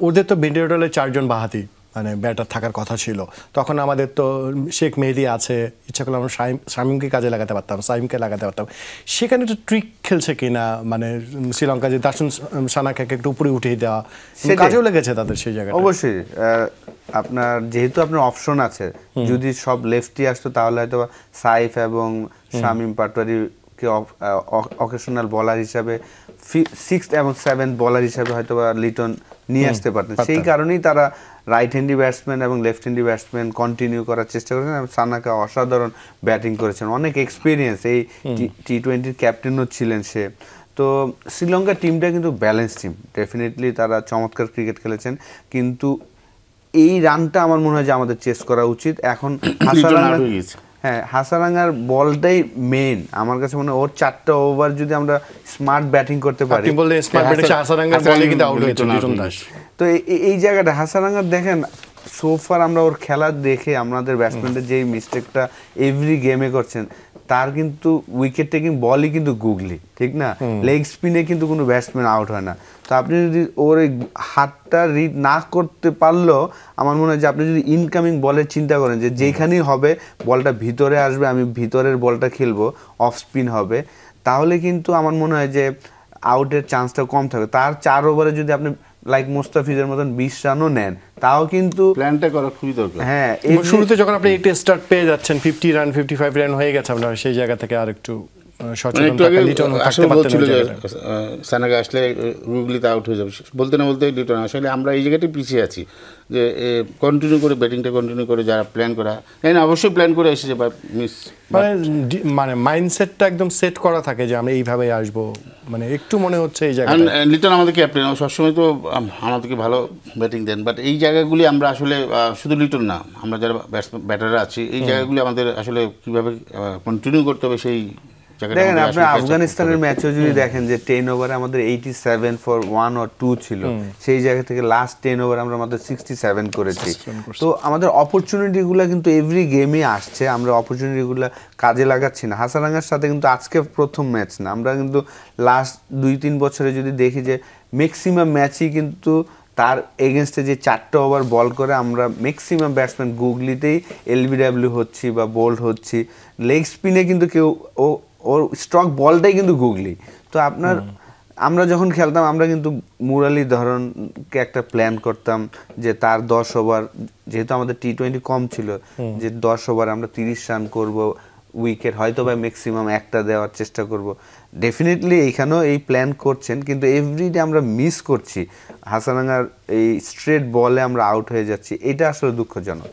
ওদের তো বিন্ডিয়াডলে 4 জন বাঁহাতি মানে ব্যাটার থাকার কথা ছিল, তখন আমাদের তো শেখ মেহেদী আছে, ইচ্ছা করলে আমরা শামীমকে কাজে লাগাতে পারতাম, সাইমকে লাগাতে পারতাম। সেখানে একটু ট্রিক খেলছে কিনা, মানে শ্রীলঙ্কা যে দার্শন সানাকে একটু উপরে উঠিয়ে দেওয়া, কাজেও লেগেছে তাদের সেই জায়গায়। অবশ্যই আপনার যেহেতু আপনার অপশন আছে, যদি সব লেফটি আসতো তাহলে হয়তো সাইফ এবং শামীম পাটোয়ারিকে অকেশনাল বলার হিসাবে 6th এবং 7th বলার হিসাবে হয়তো লিটন নিয়ে আসতে পারতেন। সেই কারণেই তারা রাইট হ্যান্ডি ব্যাটসম্যান এবং লেফট হ্যান্ডি ব্যাটসম্যান কন্টিনিউ করার চেষ্টা করেছেন এবং সানাকা অসাধারণ ব্যাটিং করেছেন, অনেক এক্সপিরিয়েন্স, এই টি20 ক্যাপ্টেনও ছিলেন সে। তো শ্রীলঙ্কার টিমটা কিন্তু ব্যালেন্স টিম, ডেফিনেটলি তারা চমৎকার ক্রিকেট খেলেছেন, কিন্তু এই রানটা আমার মনে হয় যে আমাদের চেস করা উচিত। এখন হাসারাঙ্গার বলটাই মেইন আমার কাছে মনে হয়। ওর 4টা ওভার যদি আমরা স্মার্ট ব্যাটিং করতে পারি, তো এই জায়গাটা হাসারাঙ্গার দেখেন সোফার আমরা ওর খেলা দেখে আমাদের ব্যাটসম্যানদের যেই মিস্টেকটা এভরি গেমে করছেন, তার কিন্তু উইকেট টেকিং বলই কিন্তু গুগলি, ঠিক না? লেগ স্পিনে কিন্তু কোনো ব্যাটসম্যান আউট হয় না। তো আপনি যদি ওর এই হাতটা রিড না করতে পারলেও আমার মনে হয় যে আপনি যদি ইনকামিং বলের চিন্তা করেন যে যেখানেই হবে বলটা ভিতরে আসবে, আমি ভিতরের বলটা খেলবো, অফ স্পিন হবে, তাহলে কিন্তু আমার মনে হয় যে আউটের চান্সটা কম থাকবে। তার 4 ওভারে যদি আপনি লাইক মুস্তাফিজের মতন 20 রানও নেন, তাও কিন্তু প্ল্যানটা করা খুবই দরকার। হ্যাঁ, শুরুতে যখন আপনি একটা স্টার্ট পেয়ে যাচ্ছেন, 50 রান 55 রান হয়ে গেছে আপনার, সেই জায়গা থেকে আর একটু সানাকা আসলে গুগলিতে আউট হয়ে যাবে বলতে না বলতে লিটন। আসলে আমরা এই জায়গাটাই পিছিয়ে আছি যে কন্টিনিউ করে ব্যাটিংটা কন্টিনিউ করে যারা প্ল্যান করা, তাই না, অবশ্যই প্ল্যান করে এসেছে বা মিস, মানে মাইন্ডসেটটা একদম সেট করা থাকে যে আমরা এইভাবে আসবো, মানে একটু মনে হচ্ছে এই জায়গায় লিটন আমাদের ক্যাপ্টেন, সবসময় তো আমাদেরকে ভালো ব্যাটিং দেন, বাট এই জায়গাগুলি আমরা আসলে শুধু লিটন না, আমরা যারা ব্যাটাররা আছি এই জায়গাগুলি আমাদের আসলে কীভাবে কন্টিনিউ করতে হবে সেই। দেখেন আপনার আফগানিস্তানের ম্যাচও যদি দেখেন যে 10 ওভারে আমাদের 87 ফর 1 or 2 ছিল, সেই জায়গা থেকে লাস্ট 10 ওভার আমরা মাত্র 67 করেছি। তো আমাদের অপরচুনিটিগুলো কিন্তু এভরি গেমে আসছে, আমরা অপরচুনিটিগুলো কাজে লাগাচ্ছি না। হাসারাঙ্গার সাথে কিন্তু আজকে প্রথম ম্যাচ না, আমরা কিন্তু লাস্ট 2-3 বছরে যদি দেখি যে ম্যাক্সিমাম ম্যাচই কিন্তু তার এগেনস্টে যে 4টা ওভার বল করে আমরা ম্যাক্সিমাম ব্যাটসম্যান গুগলিতেই এলবিডব্লিউ হচ্ছি বা বোল্ড হচ্ছি, লেগ স্পিনে কিন্তু কেউ ওর স্ট্রক বলটাই কিন্তু গুগলি। তো আমরা যখন খেলতাম আমরা কিন্তু মুরালি ধরনকে একটা প্ল্যান করতাম যে তার 10 ওভার, যেহেতু আমাদের টি20 কম ছিল, যে 10 ওভার আমরা 30 রান করব, উইকেট হয়তো বা ম্যাক্সিমাম একটা দেওয়ার চেষ্টা করব। ডেফিনেটলি এইখানেও এই প্ল্যান করছেন, কিন্তু এভরিডে আমরা মিস করছি, হাসারাঙ্গার এই স্ট্রেট বলে আমরা আউট হয়ে যাচ্ছি, এটা আসলে দুঃখজনক।